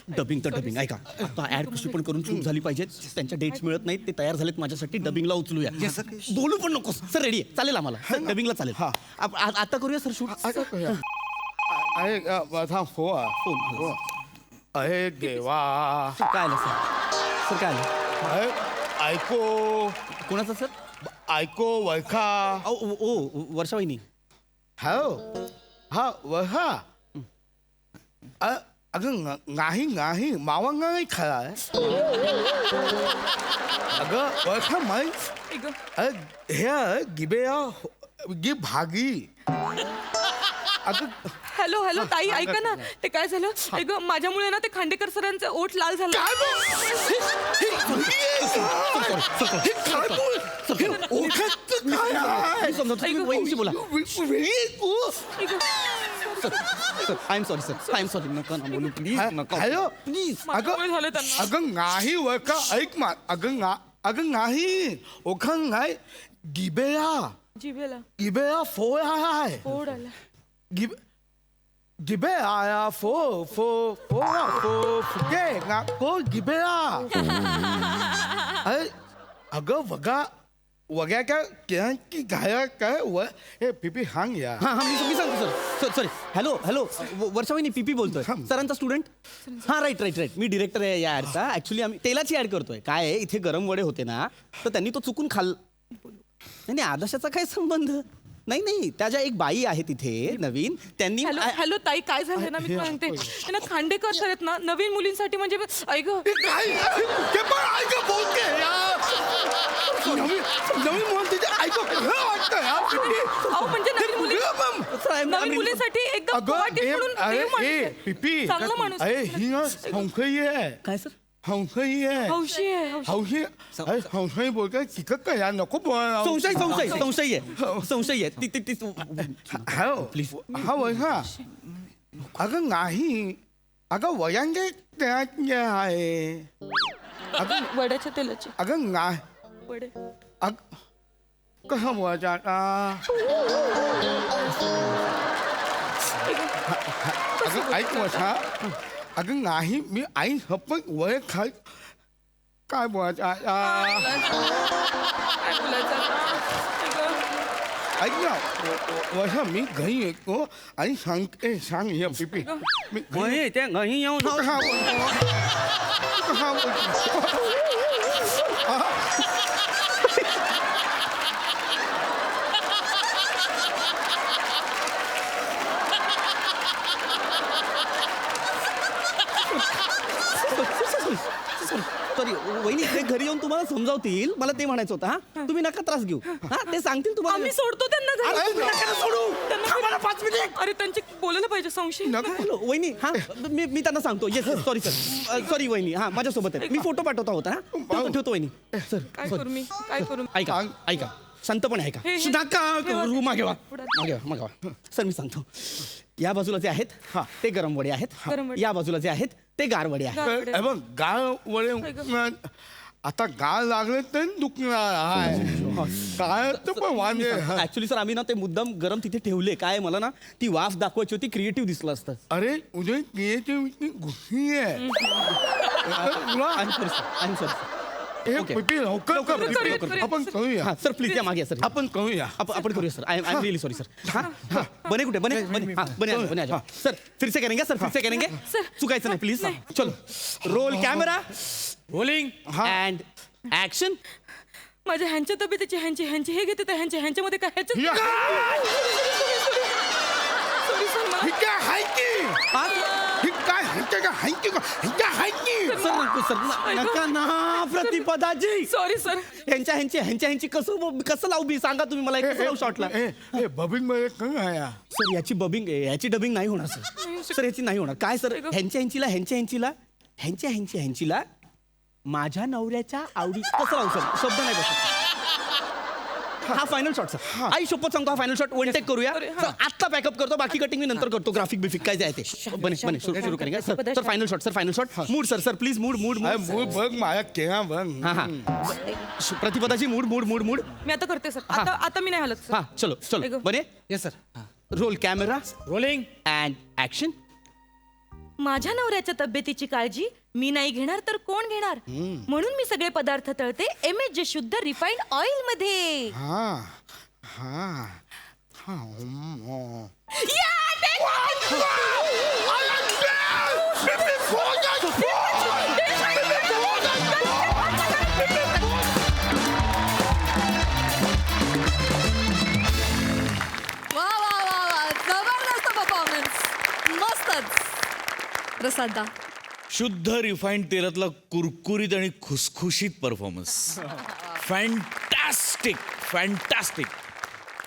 डबिंग तर डबिंग ऐका आता ऍड कशी पण करून शूट झाली पाहिजे त्यांच्या डेट्स मिळत नाहीत ते तयार झालेत माझ्यासाठी डबिंगला उचलूया बोलू पण नको सर रेडी आहे चालेल आम्हाला सर डबिंगला चालेल हा. आता करूया सर शूट अरे माझा फोन अरे देवा काय आलं सर काय आलं अरे ऐको कोणाचं सर ऐको वळखा ओ वर्षा वहिनी हो हा वळखा अगं नाही मावा नाही खाला अगं वळखा माहीत ऐक गं. अरे हे गिबेया गी भागी अगं हॅलो हॅलो ताई ऐका ना ते काय झालं ऐक गं, माझ्यामुळे ना ते खांडेकर सरांचं ओठ लाल झालं काय वहिनीशी बोला ऐक गं. आय एम सॉरी नका ना बोलू प्लीज नका हॅलो प्लीज माझ्यामुळे झालं त्यांना अगं नाही वळखा ऐक मा अगं नाही ओखं नाही गिबेया जिभेला फोय आहे फोड आला गिबे आया फो फुके ना को गिबेया अरे अगं वग्या काय की घाया काय व हे पिपी हांग या हा मी सांगतो सर सॉरी हॅलो वर्षा वहिनी पीपी बोलतोय सरांचा स्टुडंट हा राईट मी डिरेक्टर आहे या ऍडचा ऍक्च्युली आम्ही तेलाची ऍड करतोय काय आहे, इथे गरम वडे होते ना तर त्यांनी तो चुकून नाही आदर्शाचा काय संबंध नाही त्या ज्या एक बाई आहे तिथे नवीन त्यांनी हॅलो ताई काय झालं ना मी तुला सांगते ते ना खांडेकर सर आहेत ना नवीन मुलींसाठी म्हणजे ऐक गं. नवीन म्हणते ऐकू अहो म्हणजे नवीन मुलींसाठी एकदम गुवाहाटीत म्हणून देव माणूस आहे. पिपी चांगला माणूस अरे आहे. ही ना हंसई आहे काय सर हंसई आहे हौशी आहे हौशी. हंसई बोलते चिकट काय या नको बोला संशय आहे ती हा प्लीज हा वय हा अगं नाही अगं वयांगे आहे अगं वड्याच्या तेलाचे अगं नाही वडे कसं बोलायचं आता अगं ऐक वसा अगं नाही मी आई हप्पन वय खाय काय बोलायचं आता काय बोलायचं आता? ऐक गं. ऐक ना वसा मी घरी येतो आणि सांग हे पिपी मी घरी त्या घरी येऊन कसा बोलतो कसा बोलतो सॉरी वहिनी ते घरी येऊन तुम्हाला समजावतील मला ते म्हणायचं होतं हा तुम्ही नका त्रास घेऊ हा ते सांगतील तुम्हाला आम्ही सोडतो त्यांना घरी. अरे, तुम्ही नका सोडू. त्यांना थांबा ना 5 मिनिट. अरे त्यांची बोलायला पाहिजे संशय हॅलो वहिनी हा मी त्यांना सांगतो येस सॉरी सर सॉरी वहिनी हा माझ्यासोबत आहे मी फोटो पाठवतो होता हा ठेवतो वहिनी सर काय करू मी काय करू ऐका शांतपणे ऐका हे- नका करू, मागे वा पुढं. सर मी सांगतो या बाजूला जे आहेत ते गरम वडे आहेत गरम वडे. या बाजूला जे आहेत ते गारवडे आहे. गारवडे. बघ गाळ वडे आता गाळ लागले तर दुखणार आहे. काय तर पण वांदे. ऍक्च्युली सर आम्ही ना ते मुद्दाम गरम तिथे ठेवले. काय मला ना ती वाफ दाखवायची होती, क्रिएटिव्ह दिसलं असतं. अरे उद्या क्रिएटिव्हिटी घुसली आहे. तुला- सर हे पिपी लवकर कर, पिपी. करूया. आपण करूया. हा सर प्लीज या मागे या, सर आपण करूया. आपण करूया sir. I am really sorry sir. हाँ बने कुठे बने बने हाँ बने आ जाओ. सर फिर से करेंगे सर, फिर से करेंगे. चुकायचं नाही प्लीज. चलो roll camera rolling and action. माझ्या ह्यांच्या तब्येतीची ह्यांची हे घेते तर ह्यांच्यामध्ये काय या. सॉरी सर मला ही काय हाय की? ही काय ह्यांच्या काय हाय की? ह्यांच्या हाय की? सर नको सर नका ना प्रतिपदाजी. Sorry sir. ह्यांची कसं लावू मी सांगा तुम्ही मला. कसं लावू शॉटला. ए बबिन मध्ये काय आहे? सर याची डबिंग नाही होणार सर. सर याची नाही होणार. काय सर ह्यांचीला माझ्या नवऱ्याच्या आवडी कसं लावू सर. शब्द नाही बसत. हा फायनल शॉट सर. आई शपथ सांगतो हा फायनल शॉट वन टेक करूया. सर आत्ता पॅकअप करतो, बाकी कटिंग मी नंतर करतो. ग्राफिक बिफिक काय आहे ते बने सुरू करेंगे. Sir final shot. Mood sir please mood अरे मूळ बघ माझ्या केळा बघ. हा प्रतिपदाची मूड. मी आता करते सर. आता मी नाही हलत सर. हा चलो बने yes sir. Roll camera rolling and action. माझ्या नवऱ्याच्या तब्येतीची काळजी मी नाही घेणार तर कोण घेणार, म्हणून मी सगळे पदार्थ तळते MSG शुद्ध रिफाईंड ऑइल मध्ये. वा वा वा वा जबरदस्त परफॉर्मन्स. मस्तच. प्रसादा शुद्ध रिफाईंड तेलातला कुरकुरीत आणि खुसखुशीत परफॉर्मन्स. फॅन्टॅस्टिक.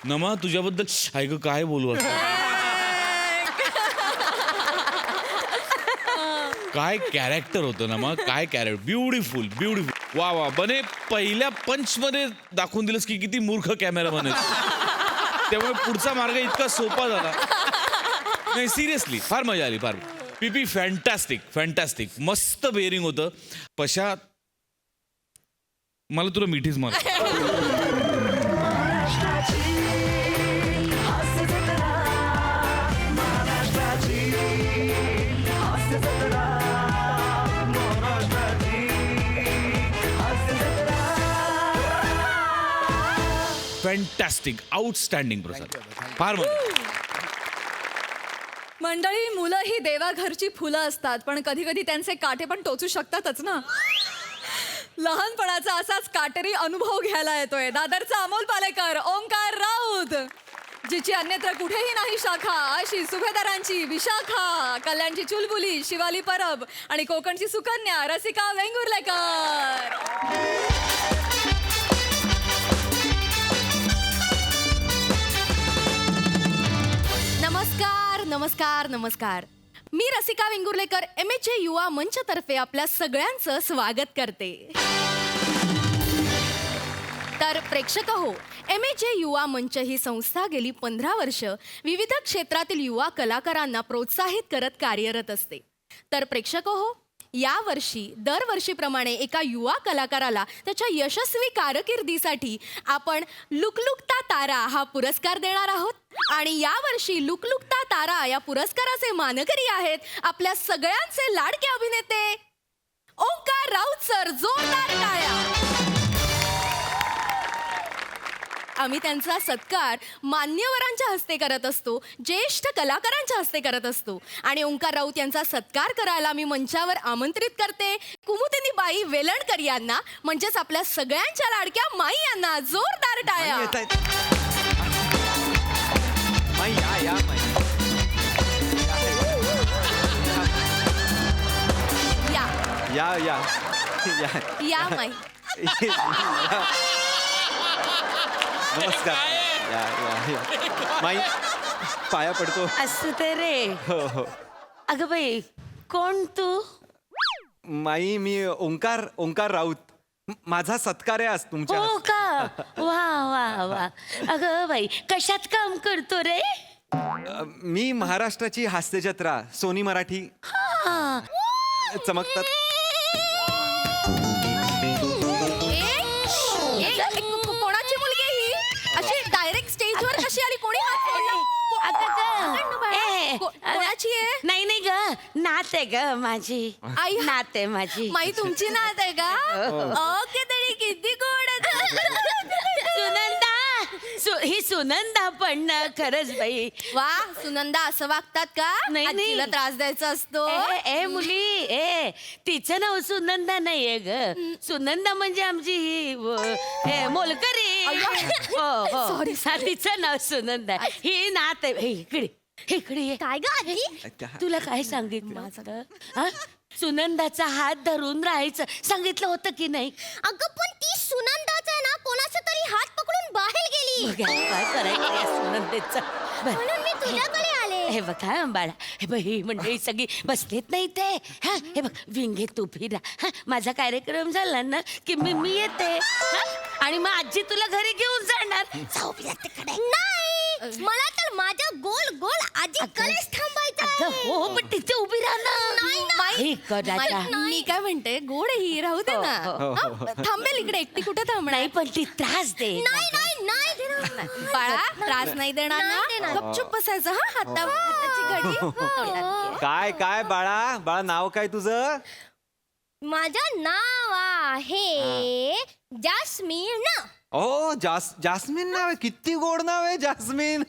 नमा तुझ्याबद्दल ऐक काय बोलू आता. काय कॅरेक्टर होतं नमा. काय कॅरेक्टर. ब्युटिफुल. वा बने पहिल्या पंच मध्ये दाखवून दिलंस की किती मूर्ख कॅमेरामॅन आहे. त्यामुळे पुढचा मार्ग इतका सोपा झाला. नाही सिरियसली फार मजा आली. फार पीपी फॅन्टॅस्टिक. मस्त बेअरिंग होतं. पशा मला तुला मिठीच मार. फॅन्टॅस्टिक आउटस्टँडिंग प्रसाद. फार मजा. मंडळी मुलं ही देवाघरची फुलं असतात, पण कधी कधी त्यांचे काटे पण टोचू शकतातच ना. लहानपणाचा असाच काटेरी अनुभव घ्यायला येतोय दादरचा अमोल पालेकर, ओंकार राऊत. जिची अन्यत्र कुठेही नाही शाखा, अशी सुभेदारांची विशाखा, कल्याणची चुलबुली शिवाली परब आणि कोकणची सुकन्या रसिका वेंगुर्लेकर. नमस्कार. मी रसिका वेंगुर्लेकर MHJ युवा मंचतर्फे आपल्या सगळ्यांचं स्वागत करते. तर प्रेक्षक हो, MHJ युवा मंच ही संस्था गेली 15 वर्ष विविध क्षेत्रातील युवा कलाकारांना प्रोत्साहित करत कार्यरत असते. तर प्रेक्षक हो, यावर्षी दरवर्षीप्रमाणे एका युवा कलाकाराला त्याच्या यशस्वी कारकिर्दीसाठी आपण लुकलुकता तारा हा पुरस्कार देणार आहोत. आणि यावर्षी लुकलुकता तारा या पुरस्काराचे मानकरी आहेत आपल्या सगळ्यांचे लाडके अभिनेते ओंकार राऊत सर. जोरदार टाळ्या. आम्ही त्यांचा सत्कार मान्यवरांच्या हस्ते करत असतो, ज्येष्ठ कलाकारांच्या हस्ते करत असतो. आणि ओंकार राऊत यांचा सत्कार करायला मी मंचावर आमंत्रित करते कुमुदिनी बाई वेलणकर यांना, म्हणजेच आपल्या सगळ्यांच्या लाडक्या माई यांना. जोरदार टाळ्या. या माई. नमस्कार. माई पाया पडतो. असं तर रे. हो. अगं बाई कोण तू? माई मी ओंकार राऊत. माझा सत्कार आहे आज तुमच्या. हो का? वा. अगं बाई कशात काम करतो रे? मी महाराष्ट्राची हास्यजत्रा सोनी मराठी. चमकतात. कोणाची मुलगी आहे ही अशी डायरेक्ट स्टेजवर कशी आली? कोणी हात सोडला? कोणाची आहे? नाही नाही ग नात आहे ग माझी आई नात आहे माझी माई तुमची नात आहे का? ओके तरी किती गोड आहे. सुनंदा ही सुनंदा पण ना खरंच बाई. वा सुनंदा असं वागतात का? नाही, नाही. आजीला त्रास द्यायचा असतो. ए मुली तिचं नाव सुनंदा नाहीये ग. सुनंदा म्हणजे आमची ही मोलकरी. हो हो Sorry, हा, तिचं नाव सुनंदा आहे. ही नात आहे. इकडे इकडे ये. काय ग आजी? तुला काय सांगितलं हा? सुनंदाचा हात धरून राहायचं सांगितलं होतं की नाही? अगं पण ती सुनंदाच आहे ना, कोणाचा तरी हात पकडून बाहेर गेली. बघा, काय करायचं या सुनंदेचं. बरं. म्हणून मी तुझ्याकडे आले. हे बघा बाळा हे बघ ही मंडळी सगळी बसलेत नाही ते हा हे बघ विंगे तू फिरा हा माझा कार्यक्रम झाला ना की मी येते हा? आणि मग आजी तुला घरी घेऊन जाणार. जाऊ बिया तिकडे. नाही मला तर माझ्या गोल गोल आजी कलेस थांबायचं अगं हो पण तिथे उभी राहणार. नाही राजा मी काय म्हणते गोड ही राहू दे ना. हो, हा, थांबेल इकडे एकटी कुठे थांबणार? नाही पण ती त्रास दे. बाळा त्रास नाही देणार ना. गपचूप बसायचं हा हाताची घडी. काय काय बाळा बाळा नाव काय तुझं? माझं नाव आहे जास्मिन. ओ जास्मिन नाव आहे. किती गोड नाव आहे जास्मिन.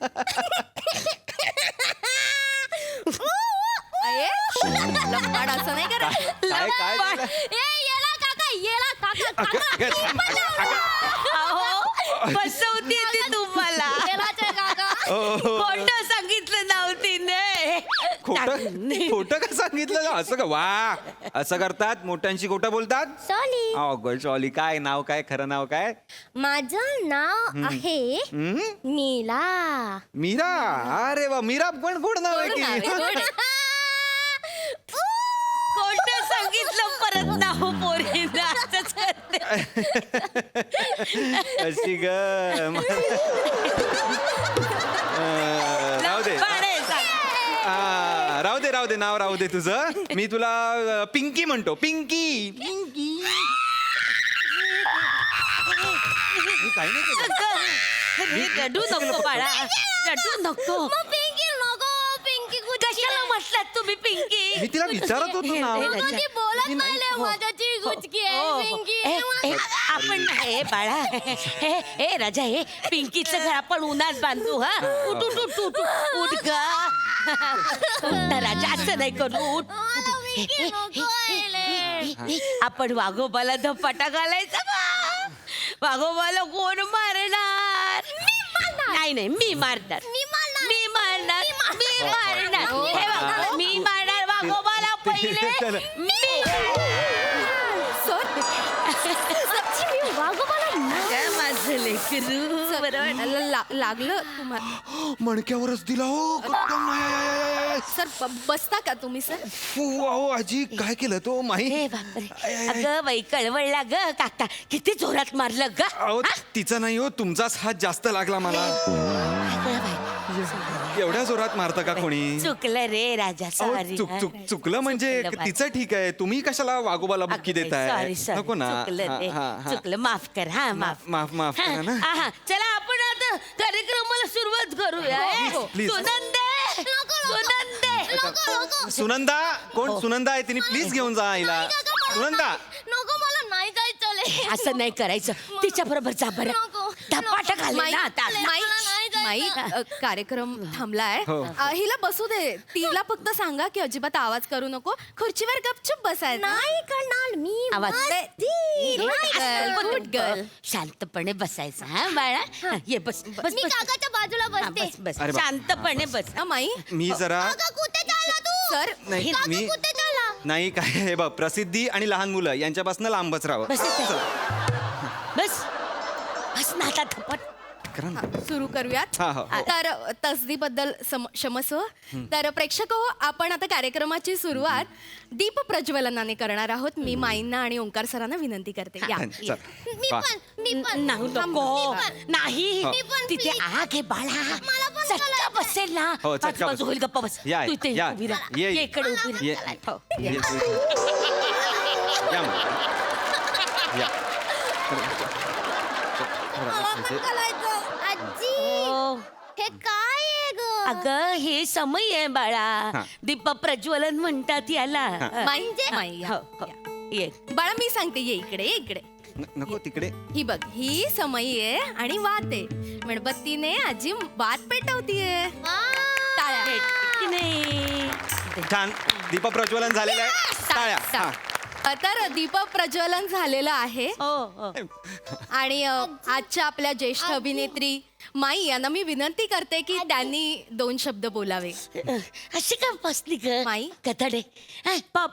लंबाड असं नाही करा. काय काय झालं? येला काका अहो बसवती ती तुम्हाला. खोटं सांगितलं नाव तिने. खोटं का सांगितलं? असं का वा असं करतात मोठ्यांशी खोटं बोलतात. सॉली अगं सॉली काय नाव काय खरं नाव काय? माझं नाव आहे नीला. मीरा. अरे वा मीरा पण गोड नाव आहे की. खोटं सांगितलं परत नाव पोरींना असंच करते. अशी ग राहू दे राहू दे नाव राहू दे तुझं. मी तुला पिंकी म्हणतो. पिंकी पिंकी. मी काही नाही केलं. रडू नको बाळा रडू नको. पिंकी नको. पिंकी कशाला म्हटलात तुम्ही पिंकी? मी तिला विचारत होतो नाव. ती बोलत नाही माझ्याची गुचकी आहे पिंकी. आपण हे बाळा हे राजा हे पिंकीचं घर आपण उन्हात बांधू हा. उठ उठ उठ उठ उठ ग. उठ ना राजा असं नाही करू. उठ. आपण वाघोबाला धपाटा घालायचा बा. वाघोबाला कोण मारणार? नाही नाही मी मारणार. मी मारणार. हे बघा, मी मारणार वाघोबाला पहिले. माझं लेकरू लागलं तुम्हाला मणक्यावरच दिला हो. सर बसता का तुम्ही सर? अहो आजी काय केलं तो माही? हे बापरे अगं बाई कळवळला ग काका किती जोरात मारलं ग. अहो तिचा नाही हो तुमचाच हात जास्त लागला मला. एवढ्या जोरात मारतं का कोणी? चुकलं रे राजा अहो, सॉरी. चुकलं म्हणजे तिचं ठीक आहे. तुम्ही कशाला वाघोबाला बुक्की देताय? सॉरी नको ना. चुकलं रे चुकलं माफ कर हा माफ माफ करा ना. हा चला आपण आता कार्यक्रमाला सुरुवात करूया. please. सुनंदा कोण सुनंदा आहे? तिने प्लीज घेऊन जा आईला. सुनंदा नको मला नाही जायचं. असं नाही करायचं. तिच्या बरोबर जा बरं. धपाटा घाले ना आता. माई कार्यक्रम थांबलाय. हिला बसू दे. तिला फक्त सांगा की अजिबात आवाज करू नको. खुर्चीवर गपचूप बसायचं. नाही करणार मी. Good girl. शांतपणे बसायचं हा बाळा. ये बस बस मी काकाच्या बाजूला बसते. बस बस शांतपणे बस. माई मी जरा कुठे चालला तू? सर नाही मी कुठे चालला? नाही काय हे बघ प्रसिद्धी आणि लहान मुलं यांच्यापासून लांबच राहावं. बस बस बस ना आता धपट. करा ना. सुरू करूयात हा, हो. तर तसदीबद्दल क्षमस्व. तर प्रेक्षक हो, आपण आता कार्यक्रमाची सुरुवात दीप प्रज्वलनाने करणार आहोत. मी माईंना आणि ओंकार सरांना विनंती करते. या. चल. मी वा. पण नाही तिथे आग आहे बाळा चटका बसेल ना हो, चटका आजूबाजू बसेल. होईल गप्पा बस या, तू इथे या, उभी राहा. ये, ये इकडे उभी ये, राहा. हो. ये, या मग. या. हो. हे काय आहे ग? अगं हे समय आहे बाळा हा. दीप प्रज्वलन म्हणतात याला माई माई या. हो, हो. ये बाळा मी सांगते, ये इकडे ये इकडे. नको तिकडे. ही बघ, ही समई आहे आणि वात आहे. मेणबत्तीने आजी वात पेटवतीये. टाळ्या. की नाही छान दीप प्रज्वलन झालेलं आहे. टाळ्या. हा. तर दीप प्रज्वलन झालेलं आहे. हो हो आणि आजच्या आपल्या ज्येष्ठ अभिनेत्री माई यांना मी विनंती करते की त्यांनी 2 शब्द बोलावे. अशी का बसली ग माई? कथडे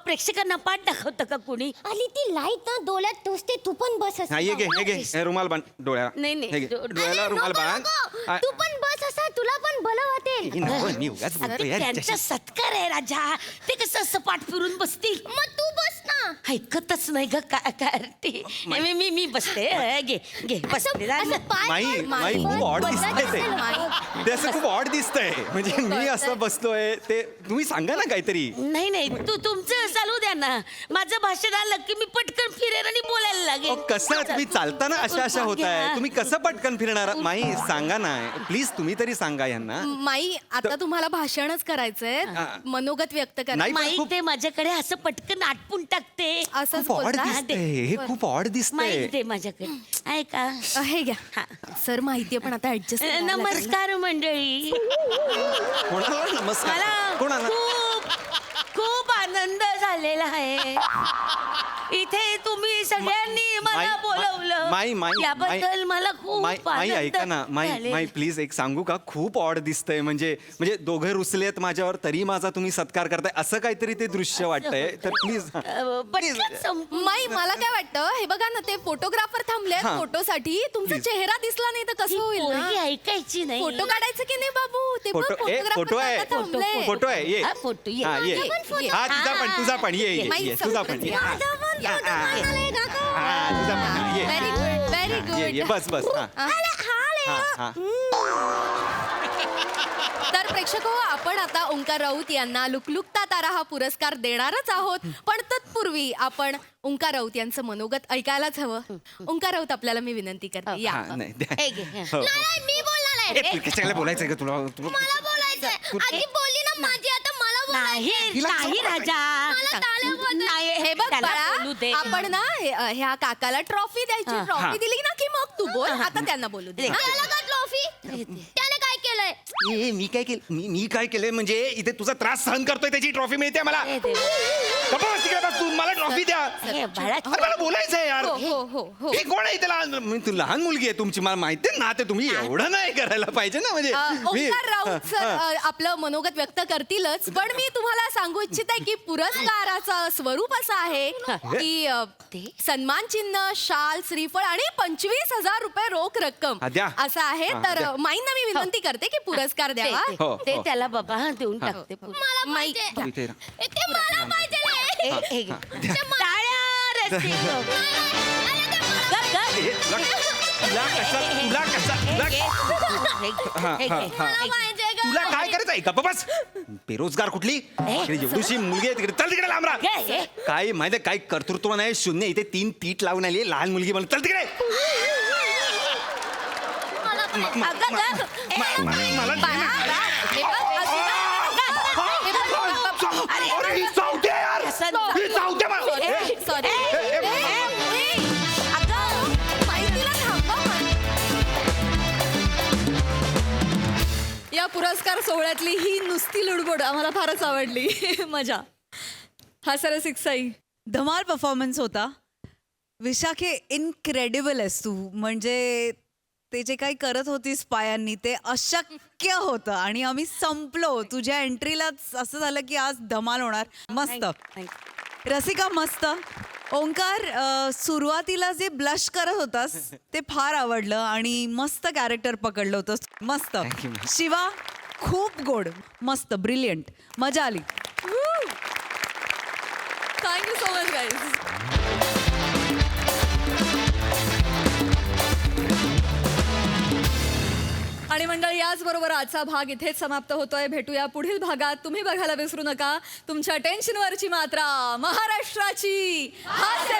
प्रेक्षकांना पाठ दाखवतं का कोणी आणि ती लाईट ना डोळ्यात टोचते, तू पण बस हा, ये घे हे घे हे रुमाल बांध डोळ्याला. नाही, नाही. हे घे. डोळ्याला रुमाल बांध. तू पण बस असा, तुला पण बलं वाटेल. ही नको, मी उगाच बोलतो यार त्यांचा हिच्याशी. सत्कार आहे राजा ते कसं असं पाठ फिरून बसतील मग तू बस ना. ऐकतच नाही ग काय ते मी बसते घे घे बसते असं पाय माई वर माई वर खूप ऑड बसत दिसतंय ते. असेल. ते असं खूप ऑड दिसतंय. म्हणजे मी असं बसलोय ते तुम्ही सांगा ना काहीतरी. नाही तुमचं चालू द्या ना माझं भाषण आलं की मी पटकन फिरेन आणि बोलायला लागेल अहो, कसं तुम्ही चालताना अशा होत आहे. तुम्ही कसं पटकन फिरणार. माई सांगा ना प्लीज, तुम्ही तरी सांगा यांना. माई आता तुम्हाला भाषणच करायचंय, मनोगत व्यक्त करा. नाही, पण माहित खूप- आहे माझ्याकडे असं पटकन आटपून टाकते असंच खूप ऑड बोलता. दिसतंय हे. खूप ऑड दिसतंय. माहित आहे माझ्याकडे आहे का हे घ्या हा. सर, माहितीये पण आता ऍडजस्ट नमस्कार मंडळी कोणाला नमस्कार. मला कोणाला खूप आनंद झालेला आहे इथे तुम्ही सगळ्यांनी मला माई- बोलवलं माई- माई- याबद्दल माई- मला खूप माई आनंद ऐका ना. माई झालेला. प्लीज एक सांगू का. खूप ऑड दिसतंय. म्हणजे दोघे रुसलेत माझ्यावर तरी माझा तुम्ही सत्कार करताय असं काहीतरी ते दृश्य वाटतंय. तर प्लीज पटकन संपून माई मला काय वाटतं, हे बघा ना, ते फोटोग्राफर थांबले हा. फोटोसाठी. तुमचा चेहरा दिसला नाही तर कसं होईल पोरगी ना? ऐकायची नाही फोटो काढायचं की नाही बाबू? ते बघ, फोटो फोटोग्राफर आहे. आता थांबले. फोटो आहे. ये हा, फोटो ये. हा, ये. ये. हा तुझा पण ये माई, ये तुझा पण ये. हा, तुझा पण हा, ये. व्हेरी गुड, व्हेरी ये गुड. बस हा. हा. तर प्रेक्षक हो, आपण आता ओंकार राऊत यांना लुकलुकता तारा हा पुरस्कार देणारच आहोत. पण तत्पूर्वी आपण ओंकार राऊत यांचं मनोगत ऐकायलाच हवं. ओंकार राऊत, आपल्याला मी विनंती करते, या. हा, नाही द्या. हे घे, हे. हो. नाही, मी बोलणार ए, आहे. तू कशाला बोलायचंय का तुला मला बोलायचंय. आजी बोलली ना माझी, आता मला बोलायचंय. नाही राजा मला टाळ्या वाजत. नाही, हे बघ त्याला बोलू दे. बाळा, आपण ना ह्या काकाला ट्रॉफी द्यायची. हा. ट्रॉफी दिली ना की मग तू बोल. आता त्यांना बोलू दे. त्याला का ट्रॉफी? त्याने काय केलंय? मी काय केलं मी काय केलंय म्हणजे इथे तुझा त्रास सहन करतोय त्याची ट्रॉफी मिळते मला. हे दे. गप्प बस तिकडे बस. तू मला ट्रॉफी द्या. हे बाळा अरे मला बोलायचंय यार. हो हो हो हो. हे कोण आहे त्याला. तू लहान मुलगी आहे तुमची. मला माहिती आहे ना. ते तुम्ही एवढं नाही करायला पाहिजे ना. म्हणजे ओंकार राऊत सर आपलं मनोगत व्यक्त करतीलच, पण मी तुम्हाला सांगू इच्छित आहे की पुरस्काराचं स्वरूप असं आहे की सन्मान चिन्ह, शाल, श्रीफळ आणि 25,000 रुपये रोख रक्कम हा, द्या. असं आहे. हा, तर द्या. माईंना मी विनंती करते की पुरस्कार द्यावा. ते- हो, ते हो. त्याला बाबा देऊन टाकते मला माई पाहिजे. इथे राहा. ते मला पाहिजे. हे घे. टाळ्या रस्ते हे, तुला तुला काय करायचंय गप्प बस. बेरोजगार कुठली. एवढीशी मुलगी आहे तिकडे. चल तिकडे लांब राहा. काय माहिती काय कर्तृत्व नाही. शून्य. इथे 3 फीट लावून आली लहान मुलगी म्हणून. चल तिकडे. मला अरे ही चावते यार. ही चावते मला. सॉरी. या पुरस्कार सोहळ्यातली ही नुसती लुडबुड आम्हाला फारच आवडली. मजा. हा सर सिक्साई धमाल परफॉर्मन्स होता. विशाखे, इनक्रेडिबल आहेस तू. म्हणजे ते जे काही करत होतीस पायांनी ते अशक्य होतं आणि आम्ही संपलो. तुझ्या एंट्रीलाच असं झालं की आज धमाल होणार. मस्त. रसिका मस्त. ओंकार सुरुवातीला जे ब्लश करत होतास ते फार आवडलं आणि मस्त कॅरेक्टर पकडलं होतंस मस्त शिवा खूप गोड मस्त ब्रिलियंट मजा आली थँक्यू सो मच गाईज आणि मंडळी याचबरोबर आजचा भाग इथेच समाप्त होतोय. भेटूया पुढील भागात. तुम्ही बघायला विसरू नका तुमच्या टेन्शनवरची मात्रा महाराष्ट्राची हास्य